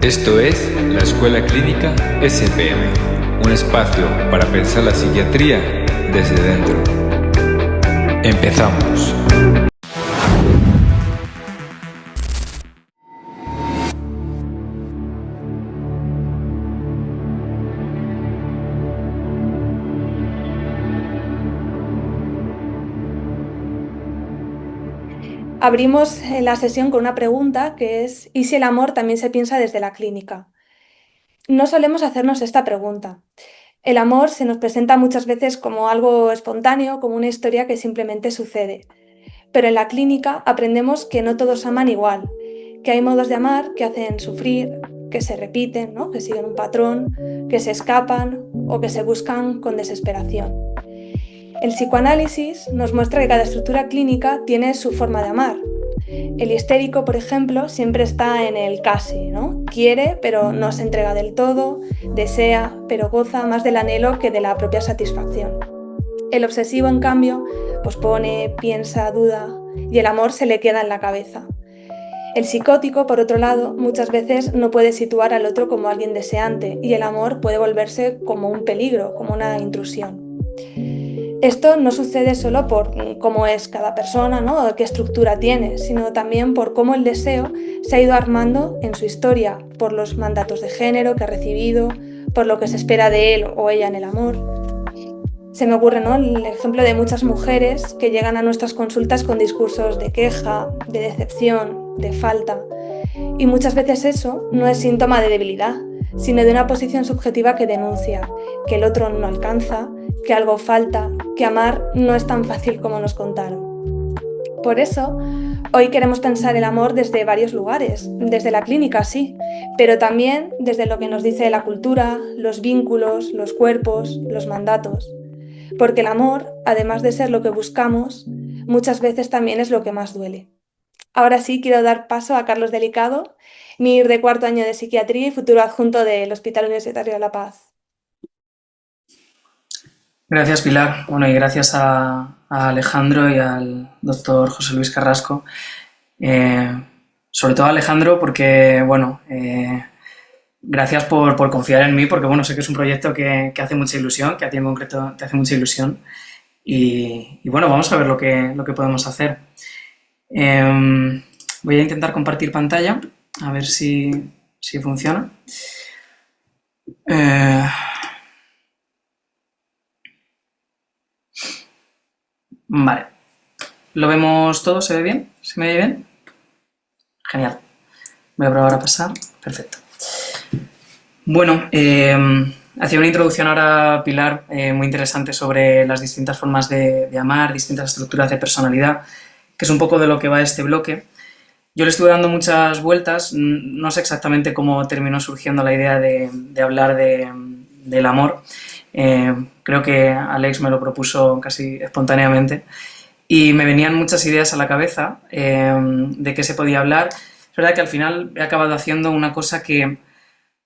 Esto es la Escuela Clínica SPM, un espacio para pensar la psiquiatría desde dentro. Empezamos. Abrimos la sesión con una pregunta que es: ¿y si el amor también se piensa desde la clínica? No solemos hacernos esta pregunta. El amor se nos presenta muchas veces como algo espontáneo, como una historia que simplemente sucede. Pero en la clínica aprendemos que no todos aman igual, que hay modos de amar que hacen sufrir, que se repiten, ¿no? Que siguen un patrón, que se escapan o que se buscan con desesperación. El psicoanálisis nos muestra que cada estructura clínica tiene su forma de amar. El histérico, por ejemplo, siempre está en el casi, ¿no? Quiere, pero no se entrega del todo, desea, pero goza más del anhelo que de la propia satisfacción. El obsesivo, en cambio, pospone, piensa, duda, y el amor se le queda en la cabeza. El psicótico, por otro lado, muchas veces no puede situar al otro como alguien deseante, y el amor puede volverse como un peligro, como una intrusión. Esto no sucede solo por cómo es cada persona, ¿no? O qué estructura tiene, sino también por cómo el deseo se ha ido armando en su historia, por los mandatos de género que ha recibido, por lo que se espera de él o ella en el amor. Se me ocurre, ¿no?, el ejemplo de muchas mujeres que llegan a nuestras consultas con discursos de queja, de decepción, de falta. Y muchas veces eso no es síntoma de debilidad, sino de una posición subjetiva que denuncia que el otro no alcanza, que algo falta, que amar no es tan fácil como nos contaron. Por eso, hoy queremos pensar el amor desde varios lugares, desde la clínica, sí, pero también desde lo que nos dice la cultura, los vínculos, los cuerpos, los mandatos. Porque el amor, además de ser lo que buscamos, muchas veces también es lo que más duele. Ahora sí, quiero dar paso a Carlos Delicado, MIR de cuarto año de psiquiatría y futuro adjunto del Hospital Universitario de La Paz. Gracias, Pilar. Bueno, y gracias a Alejandro y al doctor José Luis Carrasco. Sobre todo a Alejandro porque, bueno, gracias por confiar en mí, porque, bueno, sé que es un proyecto que hace mucha ilusión, que a ti en concreto te hace mucha ilusión. Y bueno, vamos a ver lo que podemos hacer. Voy a intentar compartir pantalla, a ver si funciona. Vale. ¿Lo vemos todo? ¿Se ve bien? ¿Se me ve bien? Genial. Voy a probar a pasar. Perfecto. Bueno, hacía una introducción ahora, Pilar, muy interesante sobre las distintas formas de amar, distintas estructuras de personalidad, que es un poco de lo que va este bloque. Yo le estuve dando muchas vueltas, no sé exactamente cómo terminó surgiendo la idea de hablar del amor. Creo que Alex me lo propuso casi espontáneamente y me venían muchas ideas a la cabeza de qué se podía hablar. Es verdad que al final he acabado haciendo una cosa que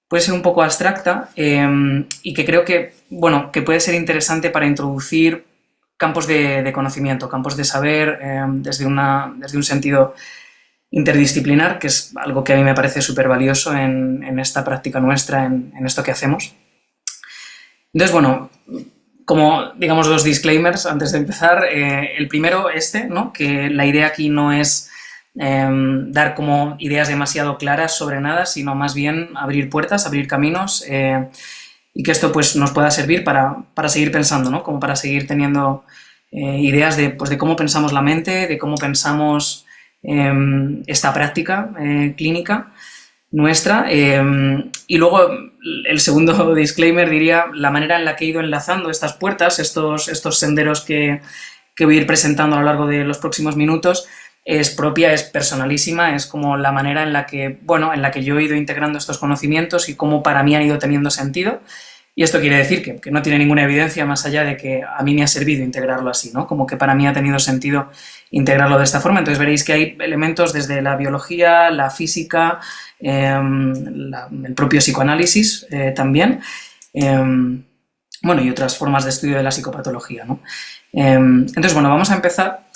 puede ser un poco abstracta y que creo que, bueno, que puede ser interesante para introducir campos de conocimiento, campos de saber desde un sentido interdisciplinar, que es algo que a mí me parece súper valioso en esta práctica nuestra, en esto que hacemos. Entonces, bueno, como, digamos, dos disclaimers antes de empezar. El primero, ¿no? Que la idea aquí no es dar como ideas demasiado claras sobre nada, sino más bien abrir puertas, abrir caminos y que esto pues nos pueda servir para seguir pensando, ¿no? Como para seguir teniendo ideas de cómo pensamos la mente, de cómo pensamos esta práctica clínica nuestra. Y luego el segundo disclaimer diría la manera en la que he ido enlazando estas puertas, estos senderos que voy a ir presentando a lo largo de los próximos minutos, es propia, es personalísima, es como la manera en la que, bueno, en la que yo he ido integrando estos conocimientos y cómo para mí han ido teniendo sentido. Y esto quiere decir que no tiene ninguna evidencia más allá de que a mí me ha servido integrarlo así, ¿no? Como que para mí ha tenido sentido integrarlo de esta forma. Entonces veréis que hay elementos desde la biología, la física, el propio psicoanálisis también, bueno, y otras formas de estudio de la psicopatología, ¿no? Entonces, bueno, vamos a empezar.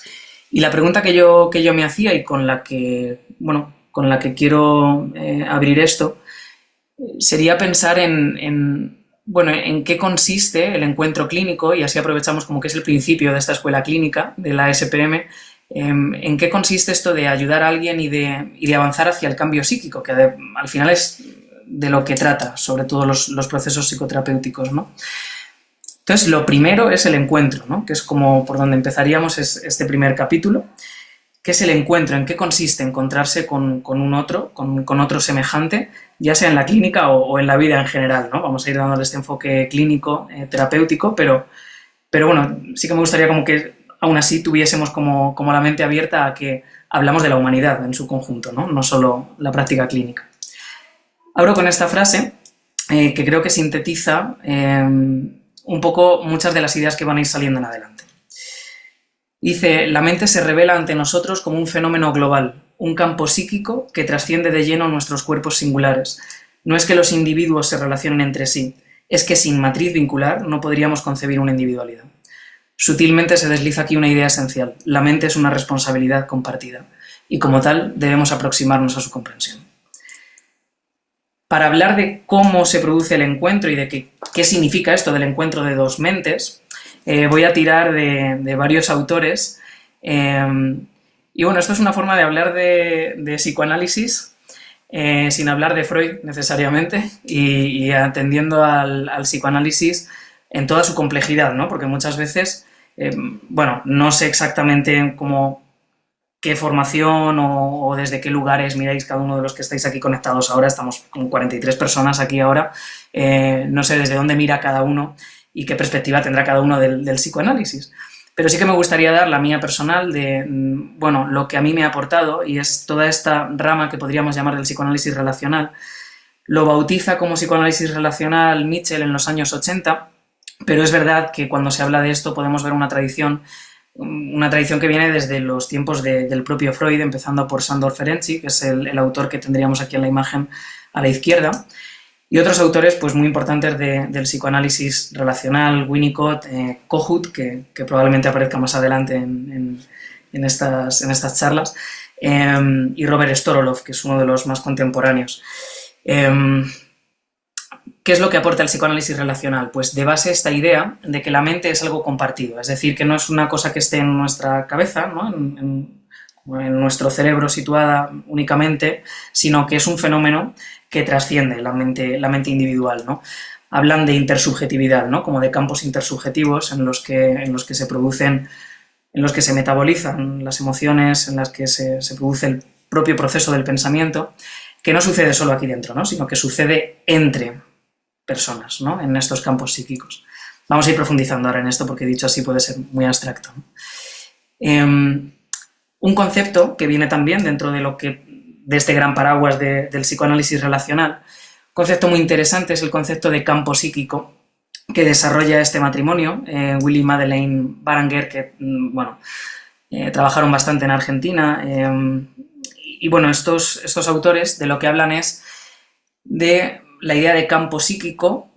Y la pregunta que yo me hacía y con la que quiero abrir esto sería pensar bueno, en qué consiste el encuentro clínico, y así aprovechamos como que es el principio de esta escuela clínica, de la SPM, en qué consiste esto de ayudar a alguien y de avanzar hacia el cambio psíquico, que al final es de lo que trata, sobre todo los procesos psicoterapéuticos, ¿no? Entonces, lo primero es el encuentro, ¿no? Que es como por donde empezaríamos este primer capítulo. ¿Qué es el encuentro? ¿En qué consiste encontrarse con un otro, con otro semejante, ya sea en la clínica o en la vida en general, ¿no? Vamos a ir dándole este enfoque clínico, terapéutico, pero bueno, sí que me gustaría como que aún así tuviésemos como la mente abierta a que hablamos de la humanidad en su conjunto, ¿no? No solo la práctica clínica. Abro con esta frase que creo que sintetiza un poco muchas de las ideas que van a ir saliendo en adelante. Dice, la mente se revela ante nosotros como un fenómeno global, un campo psíquico que trasciende de lleno nuestros cuerpos singulares. No es que los individuos se relacionen entre sí, es que sin matriz vincular no podríamos concebir una individualidad. Sutilmente se desliza aquí una idea esencial, la mente es una responsabilidad compartida, y como tal debemos aproximarnos a su comprensión. Para hablar de cómo se produce el encuentro y de qué significa esto del encuentro de dos mentes, voy a tirar de varios autores, y bueno, esto es una forma de hablar de psicoanálisis sin hablar de Freud necesariamente y atendiendo al psicoanálisis en toda su complejidad, ¿no? Porque muchas veces, bueno, no sé exactamente qué formación o desde qué lugares miráis cada uno de los que estáis aquí conectados ahora, estamos con 43 personas aquí ahora, no sé desde dónde mira cada uno y qué perspectiva tendrá cada uno del psicoanálisis. Pero sí que me gustaría dar la mía personal de, bueno, lo que a mí me ha aportado, y es toda esta rama que podríamos llamar del psicoanálisis relacional. Lo bautiza como psicoanálisis relacional Mitchell en los años 80, pero es verdad que cuando se habla de esto podemos ver una tradición que viene desde los tiempos del propio Freud, empezando por Sándor Ferenczi, que es el autor que tendríamos aquí en la imagen a la izquierda, y otros autores pues, muy importantes del psicoanálisis relacional, Winnicott, Kohut, que probablemente aparezca más adelante en estas charlas, y Robert Storolov, que es uno de los más contemporáneos. ¿Qué es lo que aporta el psicoanálisis relacional? Pues de base esta idea de que la mente es algo compartido, es decir, que no es una cosa que esté en nuestra cabeza, ¿no? en nuestro cerebro situada únicamente, sino que es un fenómeno que trasciende la mente individual, ¿no? Hablan de intersubjetividad, ¿no? Como de campos intersubjetivos en los que se producen, en los que se metabolizan las emociones, en las que se produce el propio proceso del pensamiento, que no sucede solo aquí dentro, ¿no? Sino que sucede entre personas, ¿no? En estos campos psíquicos. Vamos a ir profundizando ahora en esto porque dicho así puede ser muy abstracto, ¿no? Un concepto que viene también dentro de este gran paraguas del psicoanálisis relacional, un concepto muy interesante es el concepto de campo psíquico que desarrolla este matrimonio, Willy y Madeleine Baranger, que bueno, trabajaron bastante en Argentina, y bueno, estos autores de lo que hablan es de la idea de campo psíquico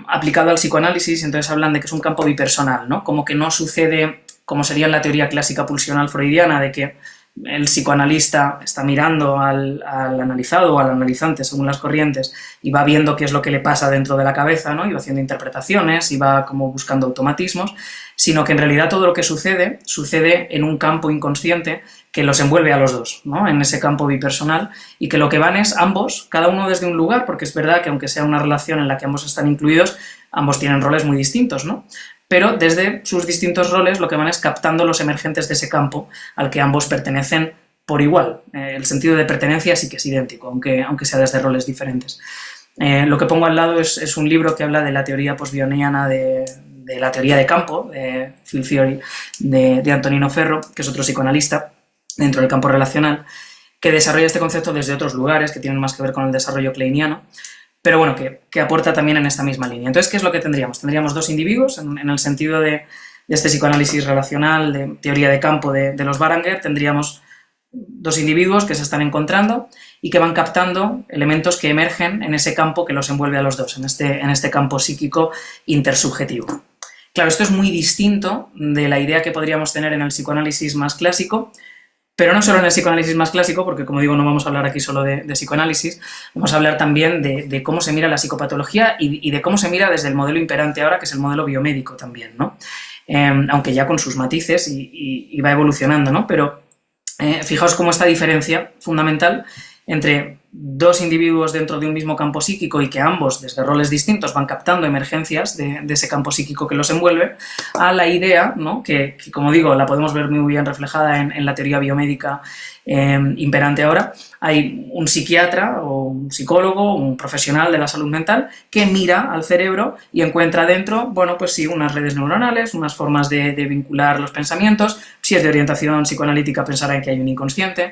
aplicado al psicoanálisis, entonces hablan de que es un campo bipersonal, ¿no? Como que no sucede, como sería en la teoría clásica pulsional freudiana, de que el psicoanalista está mirando al analizado o al analizante, según las corrientes, y va viendo qué es lo que le pasa dentro de la cabeza, ¿no? Y va haciendo interpretaciones y va como buscando automatismos, sino que en realidad todo lo que sucede en un campo inconsciente que los envuelve a los dos, ¿no? En ese campo bipersonal, y que lo que van es ambos, cada uno desde un lugar, porque es verdad que aunque sea una relación en la que ambos están incluidos, ambos tienen roles muy distintos, ¿no? Pero desde sus distintos roles lo que van es captando los emergentes de ese campo al que ambos pertenecen por igual. El sentido de pertenencia sí que es idéntico, aunque sea desde roles diferentes. Lo que pongo al lado es un libro que habla de la teoría postbioniana de la teoría de campo, de Field Theory, de Antonino Ferro, que es otro psicoanalista dentro del campo relacional, que desarrolla este concepto desde otros lugares que tienen más que ver con el desarrollo kleiniano, pero bueno, que aporta también en esta misma línea. Entonces, ¿qué es lo que tendríamos? Tendríamos dos individuos, en el sentido de este psicoanálisis relacional, de teoría de campo de los Baranger, tendríamos dos individuos que se están encontrando y que van captando elementos que emergen en ese campo que los envuelve a los dos, en este campo psíquico intersubjetivo. Claro, esto es muy distinto de la idea que podríamos tener en el psicoanálisis más clásico, Pero no solo en el psicoanálisis más clásico, porque como digo, no vamos a hablar aquí solo de psicoanálisis, vamos a hablar también de cómo se mira la psicopatología y de cómo se mira desde el modelo imperante ahora, que es el modelo biomédico también, ¿no? Aunque ya con sus matices y va evolucionando, ¿no? Pero fijaos cómo esta diferencia fundamental entre dos individuos dentro de un mismo campo psíquico y que ambos, desde roles distintos, van captando emergencias de ese campo psíquico que los envuelve, a la idea, ¿no? que como digo, la podemos ver muy bien reflejada en la teoría biomédica imperante ahora. Hay un psiquiatra o un psicólogo, un profesional de la salud mental que mira al cerebro y encuentra dentro, bueno, pues sí, unas redes neuronales, unas formas de vincular los pensamientos. Si es de orientación psicoanalítica, pensará en que hay un inconsciente,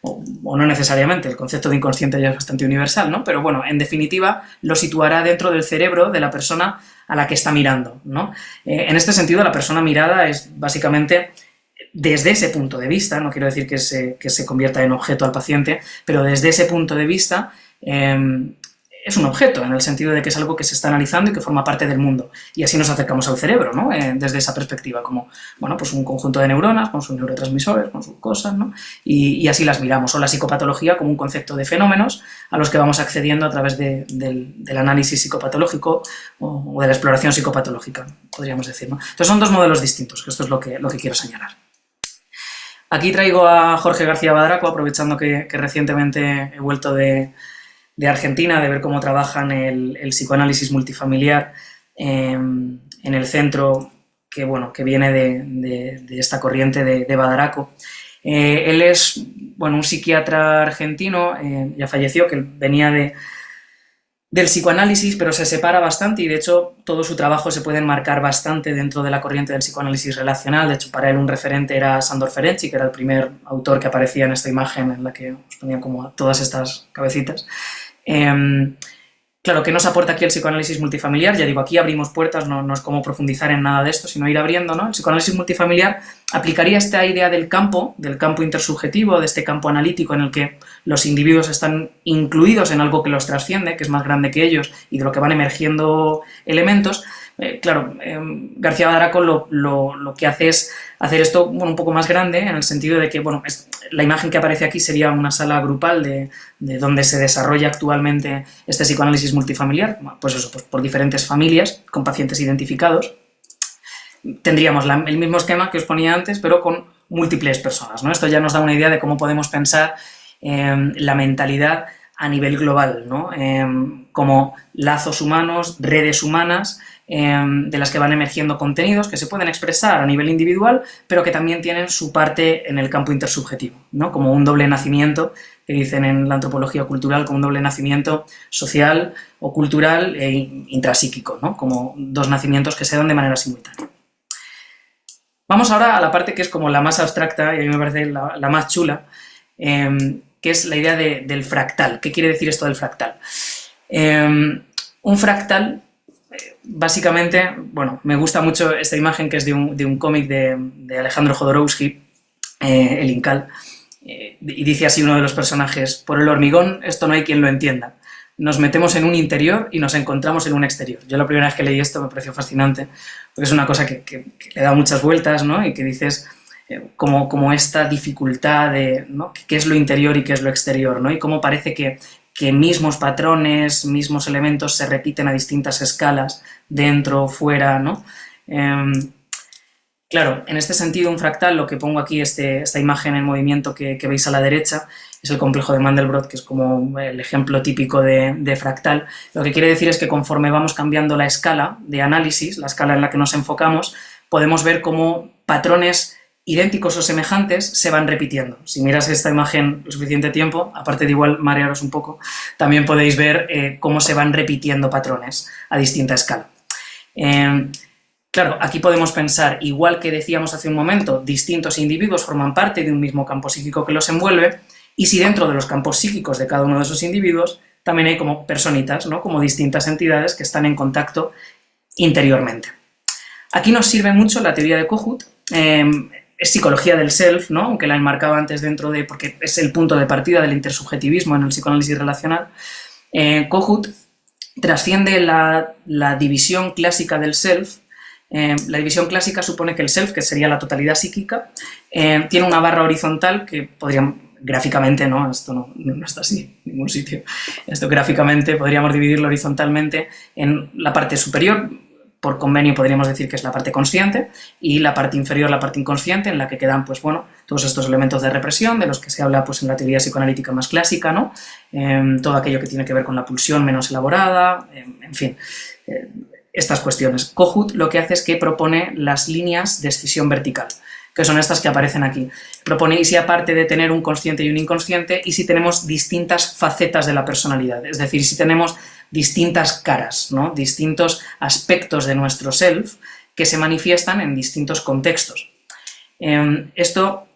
o no necesariamente, el concepto de inconsciente ya es bastante universal, ¿no? Pero bueno, en definitiva, lo situará dentro del cerebro de la persona a la que está mirando, ¿no? En este sentido, la persona mirada es básicamente, desde ese punto de vista, no quiero decir que se convierta en objeto al paciente, pero desde ese punto de vista es un objeto, en el sentido de que es algo que se está analizando y que forma parte del mundo. Y así nos acercamos al cerebro, ¿no? Desde esa perspectiva, como, bueno, pues un conjunto de neuronas, con sus neurotransmisores, con sus cosas, ¿no? Y así las miramos. O la psicopatología como un concepto de fenómenos a los que vamos accediendo a través del análisis psicopatológico o de la exploración psicopatológica, podríamos decir, ¿no? Entonces son dos modelos distintos, que esto es lo que quiero señalar. Aquí traigo a Jorge García Badraco, aprovechando que recientemente he vuelto de Argentina, de ver cómo trabajan el psicoanálisis multifamiliar en el centro que viene de esta corriente de Badraco. Él es un psiquiatra argentino, ya falleció, que venía del psicoanálisis, pero se separa bastante y de hecho todo su trabajo se puede enmarcar bastante dentro de la corriente del psicoanálisis relacional. De hecho, para él un referente era Sándor Ferenczi, que era el primer autor que aparecía en esta imagen en la que os ponían como todas estas cabecitas. Claro, ¿qué nos aporta aquí el psicoanálisis multifamiliar? Ya digo, aquí abrimos puertas, no es como profundizar en nada de esto, sino ir abriendo, ¿no? El psicoanálisis multifamiliar aplicaría esta idea del campo intersubjetivo, de este campo analítico en el que los individuos están incluidos en algo que los trasciende, que es más grande que ellos y de lo que van emergiendo elementos. García Badraco lo que hace es hacer esto un poco más grande, en el sentido de que la imagen que aparece aquí sería una sala grupal de donde se desarrolla actualmente este psicoanálisis multifamiliar, pues por diferentes familias con pacientes identificados. Tendríamos el mismo esquema que os ponía antes, pero con múltiples personas, ¿no? Esto ya nos da una idea de cómo podemos pensar la mentalidad a nivel global, ¿no? Como lazos humanos, redes humanas, de las que van emergiendo contenidos que se pueden expresar a nivel individual, pero que también tienen su parte en el campo intersubjetivo, ¿no? Como un doble nacimiento, que dicen en la antropología cultural, como un doble nacimiento social o cultural e intrapsíquico, ¿no? Como dos nacimientos que se dan de manera simultánea. Vamos ahora a la parte que es como la más abstracta y a mí me parece la más chula, que es la idea del fractal. ¿Qué quiere decir esto del fractal? Un fractal, básicamente, me gusta mucho esta imagen que es de un cómic de Alejandro Jodorowsky, El Incal, y dice así uno de los personajes: por el hormigón esto no hay quien lo entienda. Nos metemos en un interior y nos encontramos en un exterior. Yo la primera vez que leí esto me pareció fascinante, porque es una cosa que le da muchas vueltas, ¿no? Y que dices como esta dificultad de, ¿no?, qué es lo interior y qué es lo exterior, ¿no? Y cómo parece que mismos patrones, mismos elementos se repiten a distintas escalas, dentro, fuera, ¿no? Claro, en este sentido, un fractal, lo que pongo aquí, esta imagen en movimiento que veis a la derecha, es el complejo de Mandelbrot, que es como el ejemplo típico de fractal. Lo que quiere decir es que conforme vamos cambiando la escala de análisis, la escala en la que nos enfocamos, podemos ver cómo patrones idénticos o semejantes se van repitiendo. Si miras esta imagen lo suficiente tiempo, aparte de igual marearos un poco, también podéis ver cómo se van repitiendo patrones a distinta escala. Claro, aquí podemos pensar, igual que decíamos hace un momento, distintos individuos forman parte de un mismo campo psíquico que los envuelve, y si dentro de los campos psíquicos de cada uno de esos individuos también hay como personitas, ¿no?, como distintas entidades que están en contacto interiormente. Aquí nos sirve mucho la teoría de Kohut. Es psicología del self, ¿no?, aunque la enmarcaba antes porque es el punto de partida del intersubjetivismo en el psicoanálisis relacional. Kohut trasciende la división clásica del self La división clásica supone que el self, que sería la totalidad psíquica, tiene una barra horizontal que podríamos, gráficamente, no, esto no está así en ningún sitio, esto gráficamente podríamos dividirlo horizontalmente en la parte superior, por convenio podríamos decir que es la parte consciente, y la parte inferior, la parte inconsciente, en la que quedan, pues bueno, todos estos elementos de represión, de los que se habla pues en la teoría psicoanalítica más clásica, ¿no? Todo aquello que tiene que ver con la pulsión menos elaborada, en fin, estas cuestiones. Kohut lo que hace es que propone las líneas de escisión vertical, que son estas que aparecen aquí. Propone, y si aparte de tener un consciente y un inconsciente, y si tenemos distintas facetas de la personalidad, es decir, si tenemos distintas caras, ¿no? Distintos aspectos de nuestro self que se manifiestan en distintos contextos. Esto,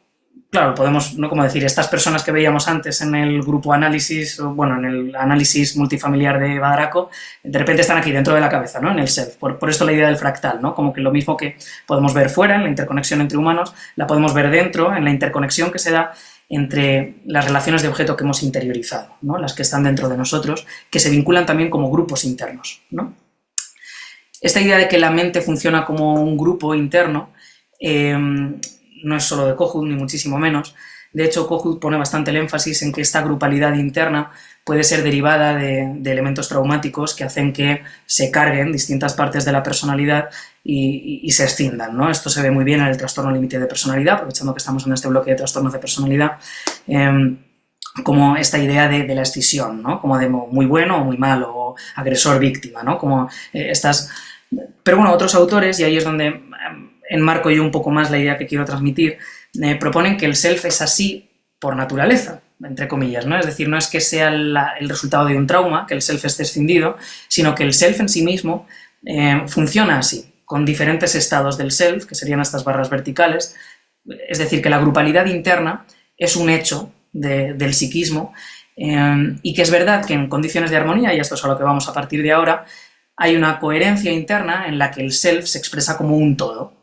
claro, podemos, ¿no? Como decir, estas personas que veíamos antes en el grupo análisis, o bueno, en el análisis multifamiliar de Badaracco, de repente están aquí dentro de la cabeza, ¿no? En el self. Por esto la idea del fractal, ¿no? Como que lo mismo que podemos ver fuera, en la interconexión entre humanos, la podemos ver dentro, en la interconexión que se da entre las relaciones de objeto que hemos interiorizado, ¿no? Las que están dentro de nosotros, que se vinculan también como grupos internos, ¿no? Esta idea de que la mente funciona como un grupo interno no es solo de Kohut, ni muchísimo menos. De hecho, Kohut pone bastante el énfasis en que esta grupalidad interna puede ser derivada de elementos traumáticos que hacen que se carguen distintas partes de la personalidad y se escindan, ¿no? Esto se ve muy bien en el trastorno límite de personalidad, aprovechando que estamos en este bloque de trastornos de personalidad, como esta idea de la escisión, ¿no? Como de muy bueno o muy malo, o agresor-víctima, ¿no? Como estas... Pero bueno, otros autores, y ahí es donde enmarco yo un poco más la idea que quiero transmitir, proponen que el self es así por naturaleza, entre comillas, ¿no? Es decir, no es que sea el resultado de un trauma, que el self esté escindido, sino que el self en sí mismo funciona así, con diferentes estados del self, que serían estas barras verticales, es decir, que la grupalidad interna es un hecho del psiquismo, y que es verdad que en condiciones de armonía, y esto es a lo que vamos a partir de ahora, hay una coherencia interna en la que el self se expresa como un todo,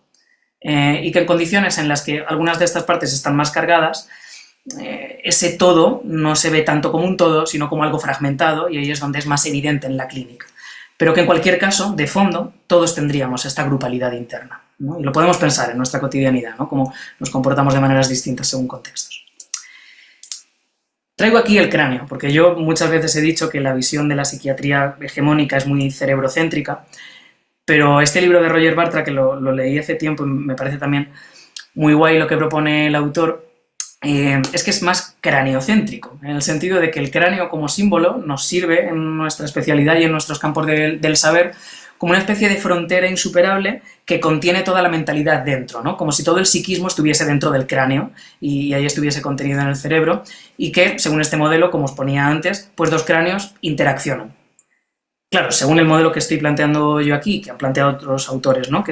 y que en condiciones en las que algunas de estas partes están más cargadas, ese todo no se ve tanto como un todo, sino como algo fragmentado, y ahí es donde es más evidente en la clínica. Pero que en cualquier caso, de fondo, todos tendríamos esta grupalidad interna, ¿no? Y lo podemos pensar en nuestra cotidianidad, ¿no? Cómo nos comportamos de maneras distintas según contextos. Traigo aquí el cráneo, porque yo muchas veces he dicho que la visión de la psiquiatría hegemónica es muy cerebrocéntrica, pero este libro de Roger Bartra, que lo leí hace tiempo y me parece también muy guay lo que propone el autor, es que es más craneocéntrico, en el sentido de que el cráneo como símbolo nos sirve en nuestra especialidad y en nuestros campos del saber como una especie de frontera insuperable que contiene toda la mentalidad dentro, ¿no? Como si todo el psiquismo estuviese dentro del cráneo y ahí estuviese contenido en el cerebro, y que, según este modelo, como os ponía antes, pues dos cráneos interaccionan. Claro, según el modelo que estoy planteando yo aquí, que han planteado otros autores, ¿no?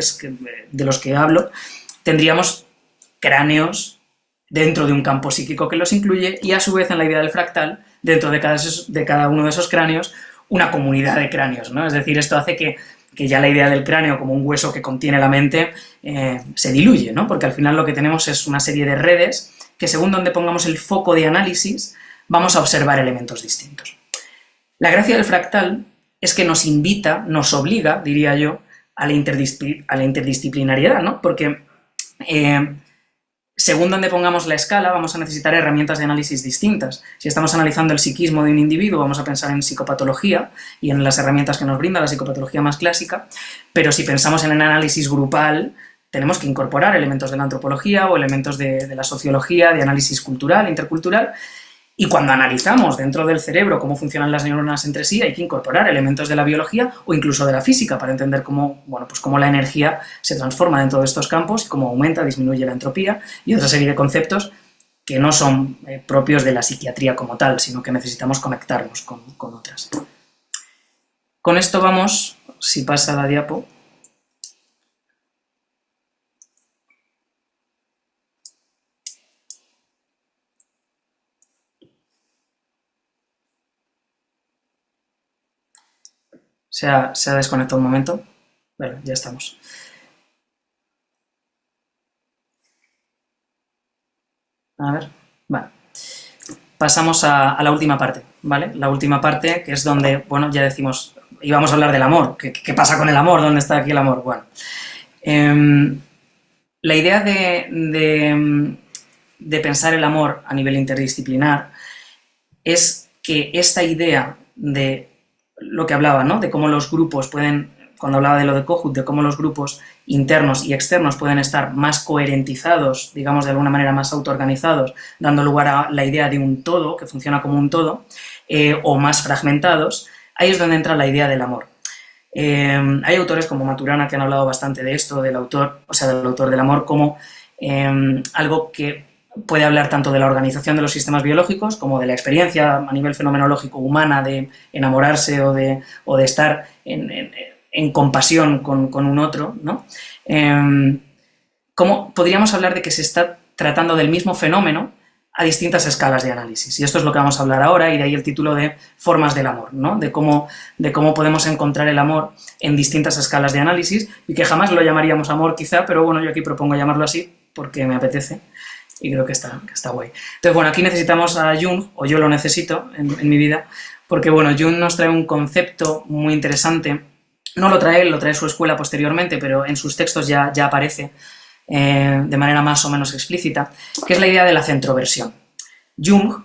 De los que hablo, tendríamos cráneos dentro de un campo psíquico que los incluye, y a su vez en la idea del fractal, dentro de cada uno de esos cráneos, una comunidad de cráneos, ¿no? Es decir, esto hace que ya la idea del cráneo como un hueso que contiene la mente se diluye, ¿no? Porque al final lo que tenemos es una serie de redes que, según donde pongamos el foco de análisis, vamos a observar elementos distintos. La gracia del fractal es que nos invita, nos obliga, diría yo, a la interdisciplinariedad, ¿no? Porque según donde pongamos la escala, vamos a necesitar herramientas de análisis distintas. Si estamos analizando el psiquismo de un individuo, vamos a pensar en psicopatología y en las herramientas que nos brinda la psicopatología más clásica, pero si pensamos en el análisis grupal, tenemos que incorporar elementos de la antropología o elementos de la sociología, de análisis cultural, intercultural. Y cuando analizamos dentro del cerebro cómo funcionan las neuronas entre sí, hay que incorporar elementos de la biología o incluso de la física para entender cómo, bueno, pues cómo la energía se transforma dentro de estos campos y cómo aumenta, disminuye la entropía y otra serie de conceptos que no son propios de la psiquiatría como tal, sino que necesitamos conectarnos con otras. Con esto vamos, si pasa la diapo. Se ha desconectado un momento. Bueno, ya estamos. A ver, vale. Pasamos a la última parte, ¿vale? La última parte, que es donde, bueno, ya decimos, íbamos a hablar del amor. ¿Qué pasa con el amor? ¿Dónde está aquí el amor? Bueno, La idea de pensar el amor a nivel interdisciplinar es que esta idea de lo que hablaba, ¿no? De cómo los grupos pueden, cuando hablaba de lo de Kohut, de cómo los grupos internos y externos pueden estar más coherentizados, digamos de alguna manera más autoorganizados, dando lugar a la idea de un todo, que funciona como un todo, o más fragmentados, ahí es donde entra la idea del amor. Hay autores como Maturana que han hablado bastante de esto, del autor del amor, como algo que puede hablar tanto de la organización de los sistemas biológicos como de la experiencia a nivel fenomenológico humana de enamorarse o de estar en compasión con un otro, ¿no? ¿Cómo podríamos hablar de que se está tratando del mismo fenómeno a distintas escalas de análisis? Y esto es lo que vamos a hablar ahora, y de ahí el título de Formas del amor, ¿no? De cómo podemos encontrar el amor en distintas escalas de análisis, y que jamás lo llamaríamos amor quizá, pero bueno, yo aquí propongo llamarlo así porque me apetece y creo que está guay. Entonces, bueno, aquí necesitamos a Jung, o yo lo necesito en mi vida, porque bueno, Jung nos trae un concepto muy interesante. No lo trae él, lo trae su escuela posteriormente, pero en sus textos ya aparece de manera más o menos explícita, que es la idea de la centroversión. Jung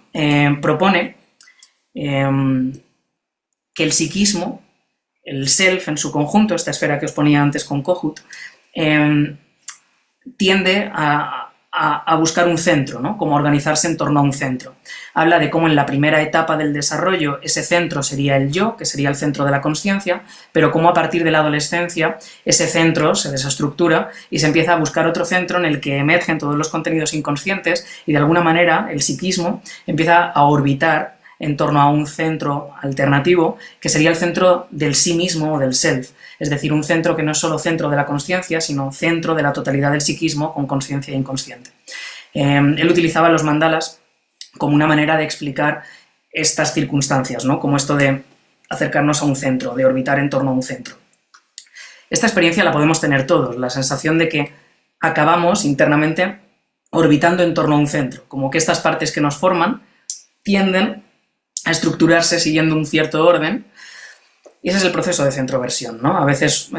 propone que el psiquismo, el self en su conjunto, esta esfera que os ponía antes con Kohut, tiende a buscar un centro, ¿no? Como organizarse en torno a un centro. Habla de cómo en la primera etapa del desarrollo ese centro sería el yo, que sería el centro de la consciencia, pero cómo a partir de la adolescencia ese centro se desestructura y se empieza a buscar otro centro en el que emergen todos los contenidos inconscientes y de alguna manera el psiquismo empieza a orbitar en torno a un centro alternativo que sería el centro del sí mismo o del self. Es decir, un centro que no es solo centro de la consciencia, sino centro de la totalidad del psiquismo con consciencia e inconsciente. Él utilizaba los mandalas como una manera de explicar estas circunstancias, ¿no? Como esto de acercarnos a un centro, de orbitar en torno a un centro. Esta experiencia la podemos tener todos, la sensación de que acabamos internamente orbitando en torno a un centro, como que estas partes que nos forman tienden a estructurarse siguiendo un cierto orden. Y ese es el proceso de centroversión, ¿no? A veces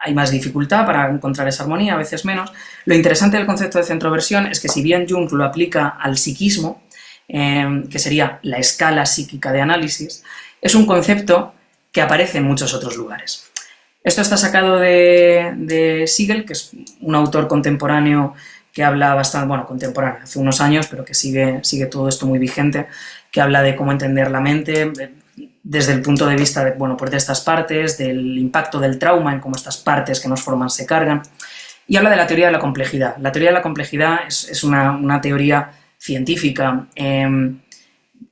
hay más dificultad para encontrar esa armonía, a veces menos. Lo interesante del concepto de centroversión es que si bien Jung lo aplica al psiquismo, que sería la escala psíquica de análisis, es un concepto que aparece en muchos otros lugares. Esto está sacado de Siegel, que es un autor contemporáneo que habla bastante, bueno, contemporáneo, hace unos años, pero que sigue todo esto muy vigente, que habla de cómo entender la mente, desde el punto de vista de, bueno, pues de estas partes, del impacto del trauma en cómo estas partes que nos forman se cargan, y habla de la teoría de la complejidad. La teoría de la complejidad es una teoría científica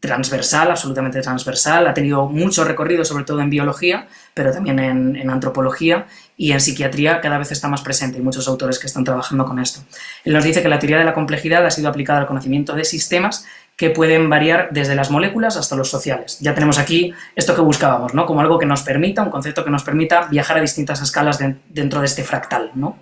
transversal, absolutamente transversal, ha tenido mucho recorrido, sobre todo en biología, pero también en antropología, y en psiquiatría cada vez está más presente, hay muchos autores que están trabajando con esto. Él nos dice que la teoría de la complejidad ha sido aplicada al conocimiento de sistemas que pueden variar desde las moléculas hasta los sociales. Ya tenemos aquí esto que buscábamos, ¿no? Como algo que nos permita, un concepto que nos permita viajar a distintas escalas dentro de este fractal, ¿no?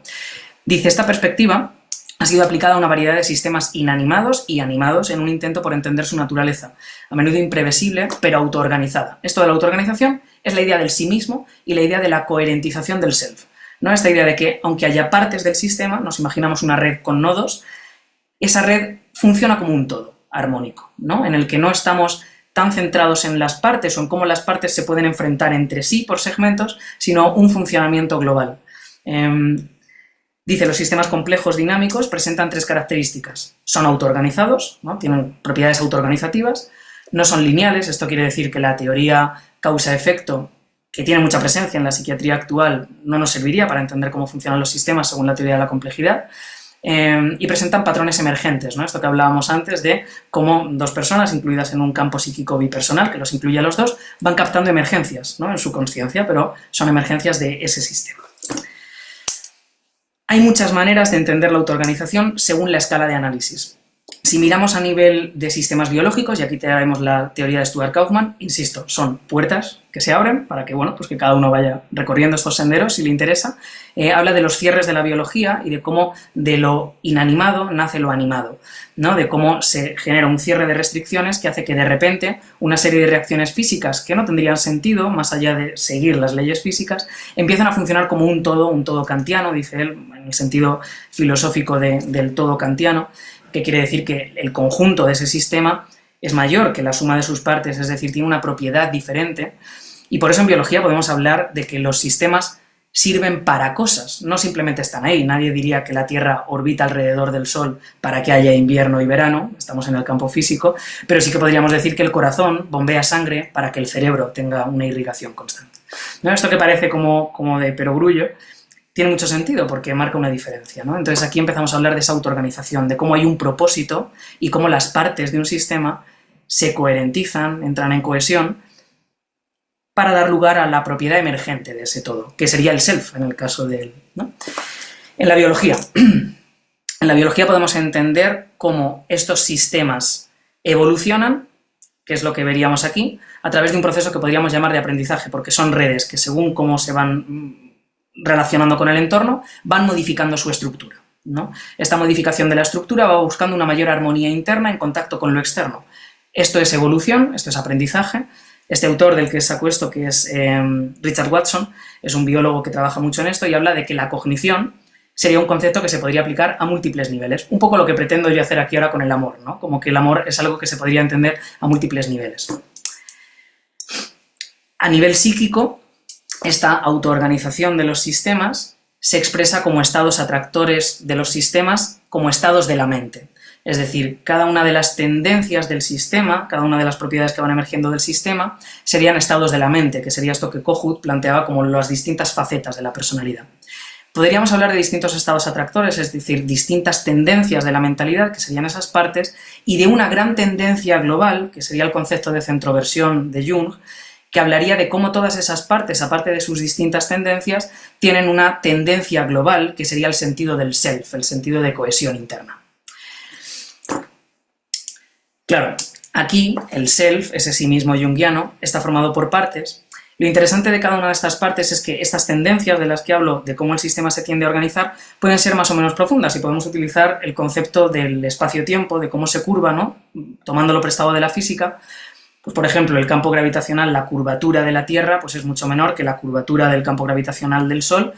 Dice, esta perspectiva ha sido aplicada a una variedad de sistemas inanimados y animados en un intento por entender su naturaleza, a menudo imprevisible, pero autoorganizada. Esto de la autoorganización es la idea del sí mismo y la idea de la coherentización del self, ¿no? Esta idea de que, aunque haya partes del sistema, nos imaginamos una red con nodos, esa red funciona como un todo armónico, ¿no? En el que no estamos tan centrados en las partes o en cómo las partes se pueden enfrentar entre sí por segmentos, sino un funcionamiento global. Dice, los sistemas complejos dinámicos presentan tres características. Son autoorganizados, ¿no? Tienen propiedades autoorganizativas, no son lineales, esto quiere decir que la teoría causa-efecto, que tiene mucha presencia en la psiquiatría actual, no nos serviría para entender cómo funcionan los sistemas según la teoría de la complejidad, y presentan patrones emergentes, ¿no? Esto que hablábamos antes de cómo dos personas incluidas en un campo psíquico bipersonal, que los incluye a los dos, van captando emergencias, ¿no? En su consciencia, pero son emergencias de ese sistema. Hay muchas maneras de entender la autoorganización según la escala de análisis. Si miramos a nivel de sistemas biológicos, y aquí traemos la teoría de Stuart Kauffman, insisto, son puertas que se abren para que, bueno, pues que cada uno vaya recorriendo estos senderos si le interesa. Habla de los cierres de la biología y de cómo de lo inanimado nace lo animado, ¿no? De cómo se genera un cierre de restricciones que hace que de repente una serie de reacciones físicas que no tendrían sentido, más allá de seguir las leyes físicas, empiezan a funcionar como un todo kantiano, dice él, en el sentido filosófico del todo kantiano, que quiere decir que el conjunto de ese sistema es mayor que la suma de sus partes, es decir, tiene una propiedad diferente, y por eso en biología podemos hablar de que los sistemas sirven para cosas, no simplemente están ahí. Nadie diría que la Tierra orbita alrededor del Sol para que haya invierno y verano, estamos en el campo físico, pero sí que podríamos decir que el corazón bombea sangre para que el cerebro tenga una irrigación constante, ¿no? Esto que parece como de perogrullo, tiene mucho sentido porque marca una diferencia, ¿no? Entonces aquí empezamos a hablar de esa autoorganización, de cómo hay un propósito y cómo las partes de un sistema se coherentizan, entran en cohesión, para dar lugar a la propiedad emergente de ese todo, que sería el self en el caso de él, ¿no? En la biología podemos entender cómo estos sistemas evolucionan, que es lo que veríamos aquí, a través de un proceso que podríamos llamar de aprendizaje, porque son redes que según cómo se van relacionando con el entorno, van modificando su estructura, ¿no? Esta modificación de la estructura va buscando una mayor armonía interna en contacto con lo externo. Esto es evolución, esto es aprendizaje. Este autor del que saco esto, que es Richard Watson, es un biólogo que trabaja mucho en esto y habla de que la cognición sería un concepto que se podría aplicar a múltiples niveles. Un poco lo que pretendo yo hacer aquí ahora con el amor, ¿no? Como que el amor es algo que se podría entender a múltiples niveles. A nivel psíquico, esta autoorganización de los sistemas se expresa como estados atractores de los sistemas, como estados de la mente. Es decir, cada una de las tendencias del sistema, cada una de las propiedades que van emergiendo del sistema, serían estados de la mente, que sería esto que Kohut planteaba como las distintas facetas de la personalidad. Podríamos hablar de distintos estados atractores, es decir, distintas tendencias de la mentalidad, que serían esas partes, y de una gran tendencia global, que sería el concepto de centroversión de Jung, que hablaría de cómo todas esas partes, aparte de sus distintas tendencias, tienen una tendencia global, que sería el sentido del self, el sentido de cohesión interna. Claro, aquí el self, ese sí mismo junguiano, está formado por partes. Lo interesante de cada una de estas partes es que estas tendencias de las que hablo, de cómo el sistema se tiende a organizar, pueden ser más o menos profundas y podemos utilizar el concepto del espacio-tiempo, de cómo se curva, ¿no? Tomándolo prestado de la física. Pues, por ejemplo, el campo gravitacional, la curvatura de la Tierra, pues es mucho menor que la curvatura del campo gravitacional del Sol,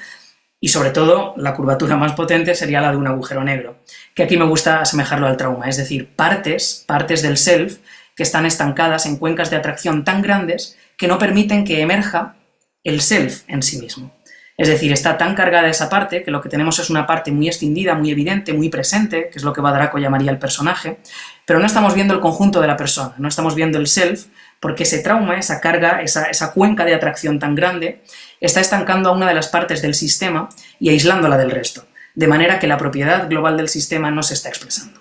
y sobre todo la curvatura más potente sería la de un agujero negro, que aquí me gusta asemejarlo al trauma, es decir, partes del self que están estancadas en cuencas de atracción tan grandes que no permiten que emerja el self en sí mismo. Es decir, está tan cargada esa parte que lo que tenemos es una parte muy extendida, muy evidente, muy presente, que es lo que Badraco llamaría el personaje, pero no estamos viendo el conjunto de la persona, no estamos viendo el self, porque ese trauma, esa carga, esa cuenca de atracción tan grande, está estancando a una de las partes del sistema y aislándola del resto, de manera que la propiedad global del sistema no se está expresando.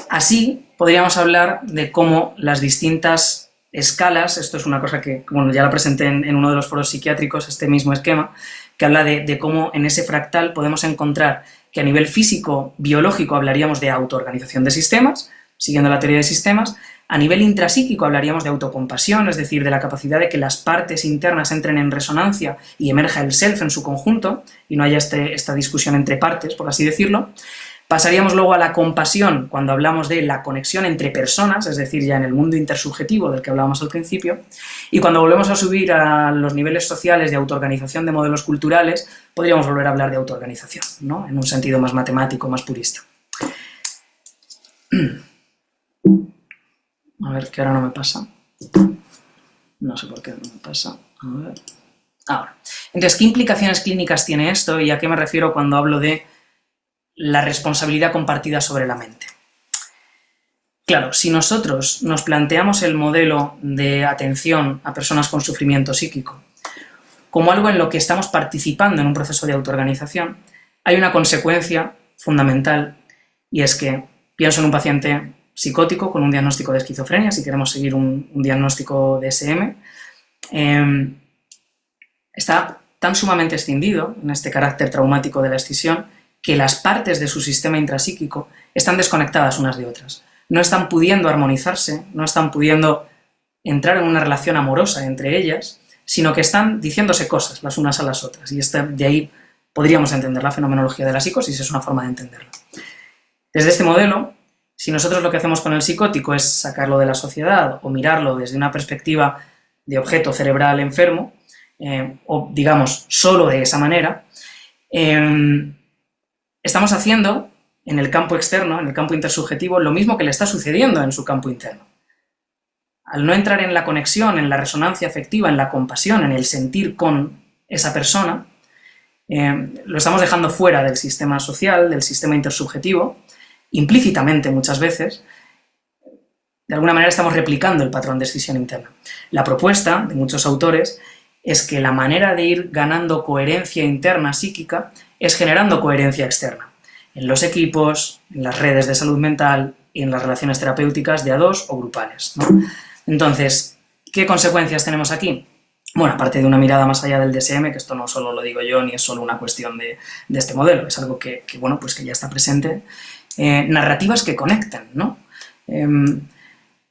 Así, podríamos hablar de cómo las distintas escalas, esto es una cosa que, bueno, ya la presenté en uno de los foros psiquiátricos, este mismo esquema, que habla de cómo en ese fractal podemos encontrar que a nivel físico, biológico, hablaríamos de autoorganización de sistemas, siguiendo la teoría de sistemas. A nivel intrapsíquico hablaríamos de autocompasión, es decir, de la capacidad de que las partes internas entren en resonancia y emerja el self en su conjunto, y no haya esta discusión entre partes, por así decirlo. Pasaríamos luego a la compasión, cuando hablamos de la conexión entre personas, es decir, ya en el mundo intersubjetivo del que hablábamos al principio, y cuando volvemos a subir a los niveles sociales de autoorganización de modelos culturales, podríamos volver a hablar de autoorganización, ¿no? En un sentido más matemático, más purista. A ver, que ahora no me pasa. No sé por qué no me pasa. A ver. Ahora. Entonces, ¿qué implicaciones clínicas tiene esto y a qué me refiero cuando hablo de la responsabilidad compartida sobre la mente? Claro, si nosotros nos planteamos el modelo de atención a personas con sufrimiento psíquico como algo en lo que estamos participando en un proceso de autoorganización, hay una consecuencia fundamental, y es que pienso en un paciente psicótico con un diagnóstico de esquizofrenia, si queremos seguir un diagnóstico de SM, está tan sumamente escindido en este carácter traumático de la escisión que las partes de su sistema intrapsíquico están desconectadas unas de otras. No están pudiendo armonizarse, no están pudiendo entrar en una relación amorosa entre ellas, sino que están diciéndose cosas las unas a las otras. Y de ahí podríamos entender la fenomenología de la psicosis, es una forma de entenderlo. Desde este modelo, si nosotros lo que hacemos con el psicótico es sacarlo de la sociedad o mirarlo desde una perspectiva de objeto cerebral enfermo, o digamos solo de esa manera, estamos haciendo en el campo externo, en el campo intersubjetivo, lo mismo que le está sucediendo en su campo interno. Al no entrar en la conexión, en la resonancia afectiva, en la compasión, en el sentir con esa persona, lo estamos dejando fuera del sistema social, del sistema intersubjetivo, implícitamente muchas veces. De alguna manera estamos replicando el patrón de escisión interna. La propuesta de muchos autores es que la manera de ir ganando coherencia interna psíquica es generando coherencia externa, en los equipos, en las redes de salud mental y en las relaciones terapéuticas de a dos o grupales, ¿no? Entonces, ¿qué consecuencias tenemos aquí? Bueno, aparte de una mirada más allá del DSM, que esto no solo lo digo yo, ni es solo una cuestión de este modelo, es algo que bueno, pues que ya está presente. Narrativas que conectan, ¿no?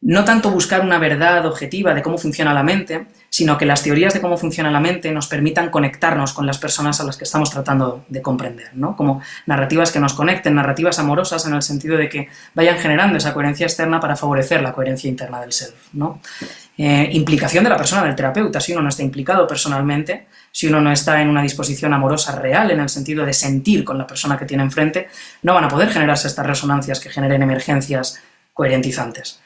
No tanto buscar una verdad objetiva de cómo funciona la mente, sino que las teorías de cómo funciona la mente nos permitan conectarnos con las personas a las que estamos tratando de comprender, ¿no? Como narrativas que nos conecten, narrativas amorosas en el sentido de que vayan generando esa coherencia externa para favorecer la coherencia interna del self, ¿no? Implicación de la persona, del terapeuta. Si uno no está implicado personalmente, si uno no está en una disposición amorosa real, en el sentido de sentir con la persona que tiene enfrente, no van a poder generarse estas resonancias que generen emergencias coherentizantes.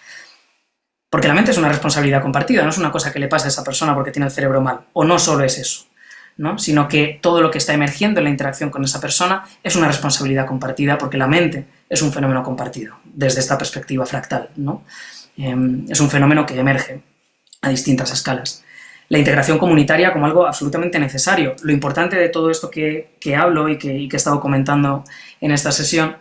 Porque la mente es una responsabilidad compartida, no es una cosa que le pasa a esa persona porque tiene el cerebro mal, o no solo es eso, ¿no? Sino que todo lo que está emergiendo en la interacción con esa persona es una responsabilidad compartida porque la mente es un fenómeno compartido, desde esta perspectiva fractal, ¿no? Es un fenómeno que emerge a distintas escalas. La integración comunitaria como algo absolutamente necesario. Lo importante de todo esto que hablo y que he estado comentando en esta sesión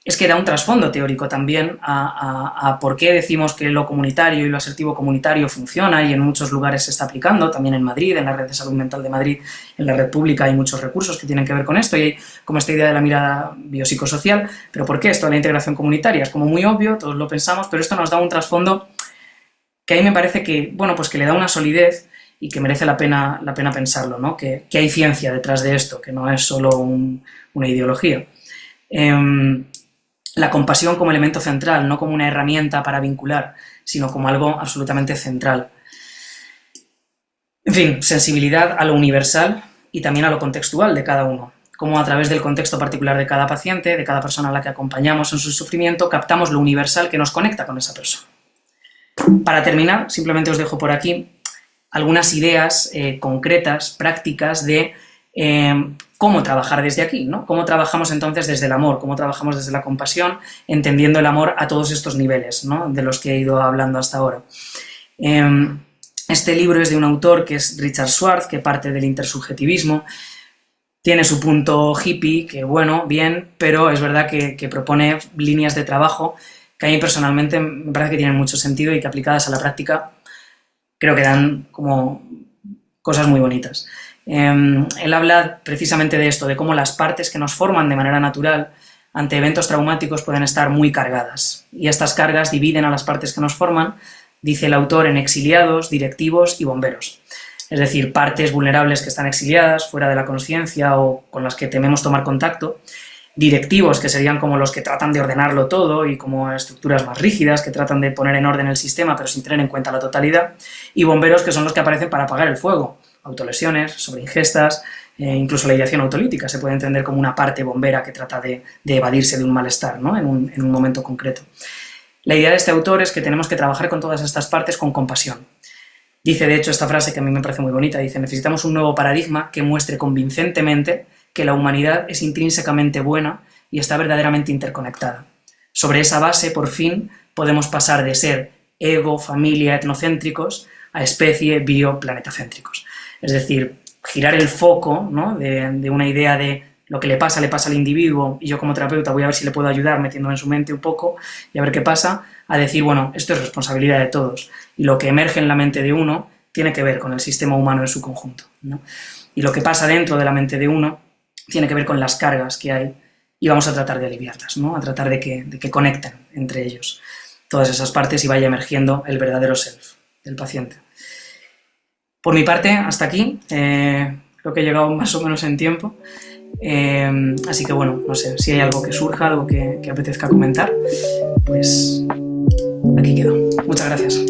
es que da un trasfondo teórico también a por qué decimos que lo comunitario y lo asertivo comunitario funciona y en muchos lugares se está aplicando, también en Madrid, en la Red de Salud Mental de Madrid, en la red pública hay muchos recursos que tienen que ver con esto y hay como esta idea de la mirada biopsicosocial, pero ¿por qué esto de la integración comunitaria? Es como muy obvio, todos lo pensamos, pero esto nos da un trasfondo que a mí me parece que, bueno, pues que le da una solidez y que merece la pena pensarlo, ¿no? Que hay ciencia detrás de esto, que no es solo una ideología. La compasión como elemento central, no como una herramienta para vincular, sino como algo absolutamente central. En fin, sensibilidad a lo universal y también a lo contextual de cada uno. Cómo a través del contexto particular de cada paciente, de cada persona a la que acompañamos en su sufrimiento, captamos lo universal que nos conecta con esa persona. Para terminar, simplemente os dejo por aquí algunas ideas concretas, prácticas de cómo trabajar desde aquí, ¿no? Cómo trabajamos entonces desde el amor, cómo trabajamos desde la compasión, entendiendo el amor a todos estos niveles, ¿no? De los que he ido hablando hasta ahora. Este libro es de un autor que es Richard Schwartz, que parte del intersubjetivismo, tiene su punto hippie, que bueno, bien, pero es verdad que propone líneas de trabajo que a mí personalmente me parece que tienen mucho sentido y que aplicadas a la práctica creo que dan como cosas muy bonitas. Él habla precisamente de esto, de cómo las partes que nos forman de manera natural ante eventos traumáticos pueden estar muy cargadas. Y estas cargas dividen a las partes que nos forman, dice el autor, en exiliados, directivos y bomberos. Es decir, partes vulnerables que están exiliadas, fuera de la conciencia o con las que tememos tomar contacto, directivos, que serían como los que tratan de ordenarlo todo y como estructuras más rígidas, que tratan de poner en orden el sistema pero sin tener en cuenta la totalidad, y bomberos, que son los que aparecen para apagar el fuego. Autolesiones, sobreingestas, incluso la ideación autolítica se puede entender como una parte bombera que trata de evadirse de un malestar, ¿no? en un momento concreto. La idea de este autor es que tenemos que trabajar con todas estas partes con compasión. Dice, de hecho, esta frase que a mí me parece muy bonita, dice: necesitamos un nuevo paradigma que muestre convincentemente que la humanidad es intrínsecamente buena y está verdaderamente interconectada. Sobre esa base, por fin, podemos pasar de ser ego, familia, etnocéntricos a especie, bio, planetacéntricos. Es decir, girar el foco, ¿no? de una idea de lo que le pasa al individuo y yo como terapeuta voy a ver si le puedo ayudar metiéndome en su mente un poco y a ver qué pasa, a decir, bueno, esto es responsabilidad de todos y lo que emerge en la mente de uno tiene que ver con el sistema humano en su conjunto, ¿no? Y lo que pasa dentro de la mente de uno tiene que ver con las cargas que hay y vamos a tratar de aliviarlas, ¿no? A tratar de que conecten entre ellos todas esas partes y vaya emergiendo el verdadero self del paciente. Por mi parte, hasta aquí, creo que he llegado más o menos en tiempo, así que bueno, no sé, si hay algo que surja, algo que apetezca comentar, pues aquí quedo. Muchas gracias.